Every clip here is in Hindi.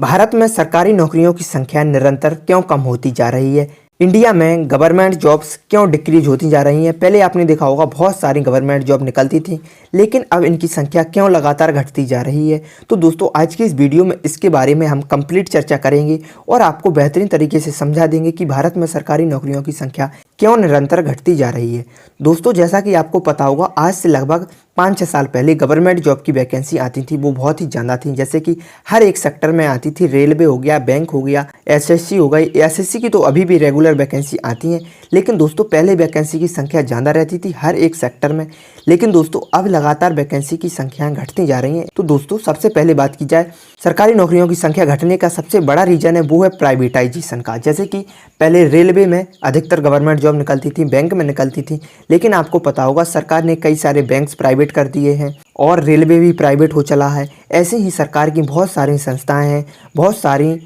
भारत में सरकारी नौकरियों की संख्या निरंतर क्यों कम होती जा रही है? इंडिया में गवर्नमेंट जॉब्स क्यों डिक्रीज होती जा रही हैं? पहले आपने देखा होगा बहुत सारी गवर्नमेंट जॉब निकलती थी, लेकिन अब इनकी संख्या क्यों लगातार घटती जा रही है? तो दोस्तों आज की इस वीडियो में इसके बारे में हम कंप्लीट चर्चा करेंगे और आपको बेहतरीन तरीके से समझा देंगे कि भारत में सरकारी नौकरियों की संख्या क्यों निरंतर घटती जा रही है। दोस्तों जैसा कि आपको पता होगा, आज से लगभग 5-6 साल पहले गवर्नमेंट जॉब की वैकेंसी आती थी, वो बहुत ही ज़्यादा थी। जैसे कि हर एक सेक्टर में आती थी, रेलवे हो गया, बैंक हो गया, एसएससी हो गई। एसएससी की तो अभी भी रेगुलर वैकेंसी आती हैं, लेकिन दोस्तों पहले वैकेंसी की संख्या ज़्यादा रहती थी हर एक सेक्टर में। लेकिन दोस्तों अब लगातार वैकेंसी की संख्याएँ घटती जा रही हैं। तो दोस्तों सबसे पहले बात की जाए सरकारी नौकरियों की संख्या घटने का सबसे बड़ा रीज़न है, वो है प्राइवेटाइजेशन का। जैसे कि पहले रेलवे में अधिकतर गवर्नमेंट जॉब निकलती थी, बैंक में निकलती थी, लेकिन आपको पता होगा सरकार ने कई सारे बैंक्स प्राइवेट कर दिए हैं और रेलवे भी प्राइवेट हो चला है। ऐसे ही सरकार की बहुत सारी संस्थाएं हैं, बहुत सारी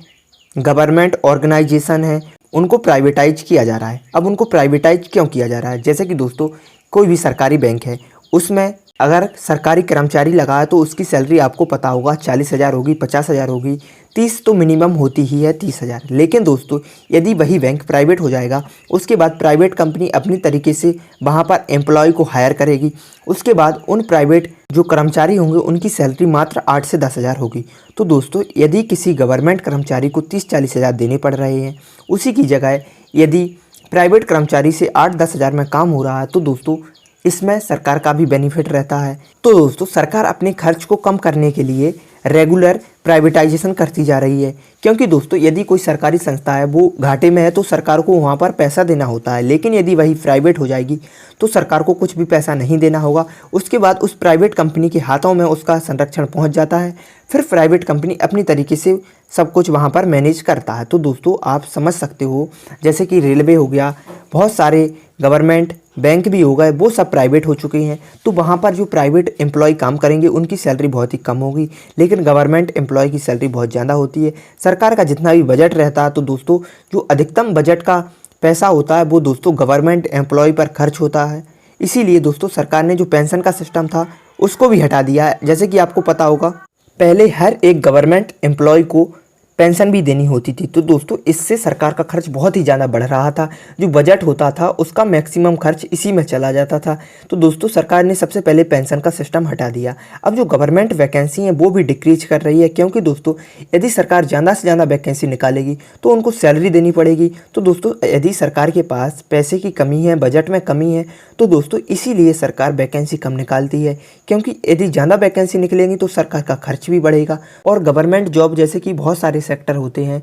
गवर्नमेंट ऑर्गेनाइजेशन हैं, उनको प्राइवेटाइज किया जा रहा है। अब उनको प्राइवेटाइज क्यों किया जा रहा है? जैसे कि दोस्तों कोई भी सरकारी बैंक है, उसमें अगर सरकारी कर्मचारी लगा है तो उसकी सैलरी आपको पता होगा 40,000 होगी, 50,000 होगी, 30 तो मिनिमम होती ही है, 30,000। लेकिन दोस्तों यदि वही बैंक प्राइवेट हो जाएगा, उसके बाद प्राइवेट कंपनी अपनी तरीके से वहाँ पर एम्प्लॉय को हायर करेगी। उसके बाद उन प्राइवेट जो कर्मचारी होंगे उनकी सैलरी मात्र 8 से 10,000 होगी। तो दोस्तों यदि किसी गवर्नमेंट कर्मचारी को 30-40 हज़ार देने पड़ रहे हैं, उसी की जगह यदि प्राइवेट कर्मचारी से 8-10 हज़ार में काम हो रहा है, तो दोस्तों इसमें सरकार का भी बेनिफिट रहता है। तो दोस्तों सरकार अपने खर्च को कम करने के लिए रेगुलर प्राइवेटाइजेशन करती जा रही है, क्योंकि दोस्तों यदि कोई सरकारी संस्था है वो घाटे में है तो सरकार को वहाँ पर पैसा देना होता है। लेकिन यदि वही प्राइवेट हो जाएगी तो सरकार को कुछ भी पैसा नहीं देना होगा। उसके बाद उस प्राइवेट कंपनी के हाथों में उसका संरक्षण पहुँच जाता है, फिर प्राइवेट कंपनी अपनी तरीके से सब कुछ वहाँ पर मैनेज करता है। तो दोस्तों आप समझ सकते हो, जैसे कि रेलवे हो गया, बहुत सारे गवर्नमेंट बैंक भी हो गए, वो सब प्राइवेट हो चुके हैं। तो वहाँ पर जो प्राइवेट एम्प्लॉय काम करेंगे उनकी सैलरी बहुत ही कम होगी, लेकिन गवर्नमेंट एम्प्लॉय की सैलरी बहुत ज़्यादा होती है। सरकार का जितना भी बजट रहता है, तो दोस्तों जो अधिकतम बजट का पैसा होता है वो दोस्तों गवर्नमेंट एम्प्लॉय पर खर्च होता है। इसीलिए दोस्तों सरकार ने जो पेंशन का सिस्टम था उसको भी हटा दिया है। जैसे कि आपको पता होगा पहले हर एक गवर्नमेंट एम्प्लॉय को पेंशन भी देनी होती थी। तो दोस्तों इससे सरकार का खर्च बहुत ही ज़्यादा बढ़ रहा था। जो बजट होता था उसका मैक्सिमम खर्च इसी में चला जाता था। तो दोस्तों सरकार ने सबसे पहले पेंशन का सिस्टम हटा दिया। अब जो गवर्नमेंट वैकेंसी है वो भी डिक्रीज कर रही है, क्योंकि दोस्तों यदि सरकार ज़्यादा से ज़्यादा वैकेंसी निकालेगी तो उनको सैलरी देनी पड़ेगी। तो दोस्तों यदि सरकार के पास पैसे की कमी है, बजट में कमी है, तो दोस्तों इसीलिए सरकार वैकेंसी कम निकालती है, क्योंकि यदि ज़्यादा वैकेंसी निकलेंगी तो सरकार का खर्च भी बढ़ेगा। और गवर्नमेंट जॉब जैसे कि बहुत सारे सेक्टर होते हैं,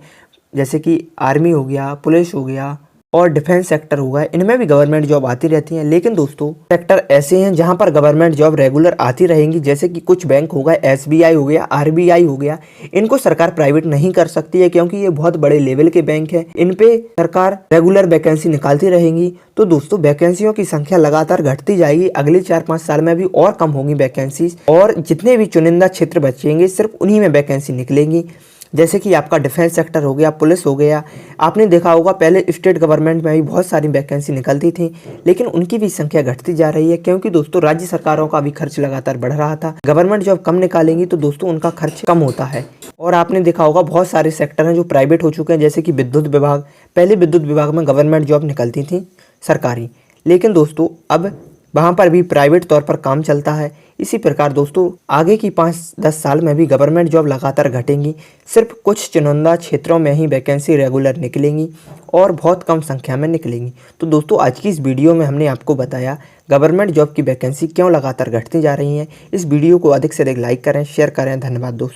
जैसे कि आर्मी हो गया, पुलिस हो गया और डिफेंस सेक्टर हो गया, इनमें भी गवर्नमेंट जॉब आती रहती हैं। लेकिन दोस्तों सेक्टर ऐसे हैं जहां पर गवर्नमेंट जॉब रेगुलर आती रहेंगी, जैसे कि कुछ बैंक हो गए, एसबीआई हो गया, आरबीआई हो गया। इनको सरकार प्राइवेट नहीं कर सकती है, क्योंकि ये बहुत बड़े लेवल के बैंक हैं। इन पे सरकार रेगुलर वैकेंसी निकालती रहेंगी। तो दोस्तों वैकेंसियों की संख्या लगातार घटती जाएगी। अगले 4-5 साल में भी और कम होगी वैकेंसीज, और जितने भी चुनिंदा क्षेत्र बचेंगे सिर्फ उन्हीं में वैकेंसी निकलेंगी। जैसे कि आपका डिफेंस सेक्टर हो गया, पुलिस हो गया। आपने देखा होगा पहले स्टेट गवर्नमेंट में भी बहुत सारी वैकेंसी निकलती थी, लेकिन उनकी भी संख्या घटती जा रही है, क्योंकि दोस्तों राज्य सरकारों का भी खर्च लगातार बढ़ रहा था। गवर्नमेंट जॉब कम निकालेंगी तो दोस्तों उनका खर्च कम होता है। और आपने देखा होगा बहुत सारे सेक्टर हैं जो प्राइवेट हो चुके हैं, जैसे कि विद्युत विभाग। पहले विद्युत विभाग में गवर्नमेंट जॉब निकलती थी सरकारी, लेकिन दोस्तों अब वहाँ पर भी प्राइवेट तौर पर काम चलता है। इसी प्रकार दोस्तों आगे की 5-10 साल में भी गवर्नमेंट जॉब लगातार घटेंगी। सिर्फ कुछ चुनिंदा क्षेत्रों में ही वैकेंसी रेगुलर निकलेंगी और बहुत कम संख्या में निकलेंगी। तो दोस्तों आज की इस वीडियो में हमने आपको बताया गवर्नमेंट जॉब की वैकेंसी क्यों लगातार घटती जा रही है। इस वीडियो को अधिक से अधिक लाइक करें, शेयर करें। धन्यवाद दोस्तों।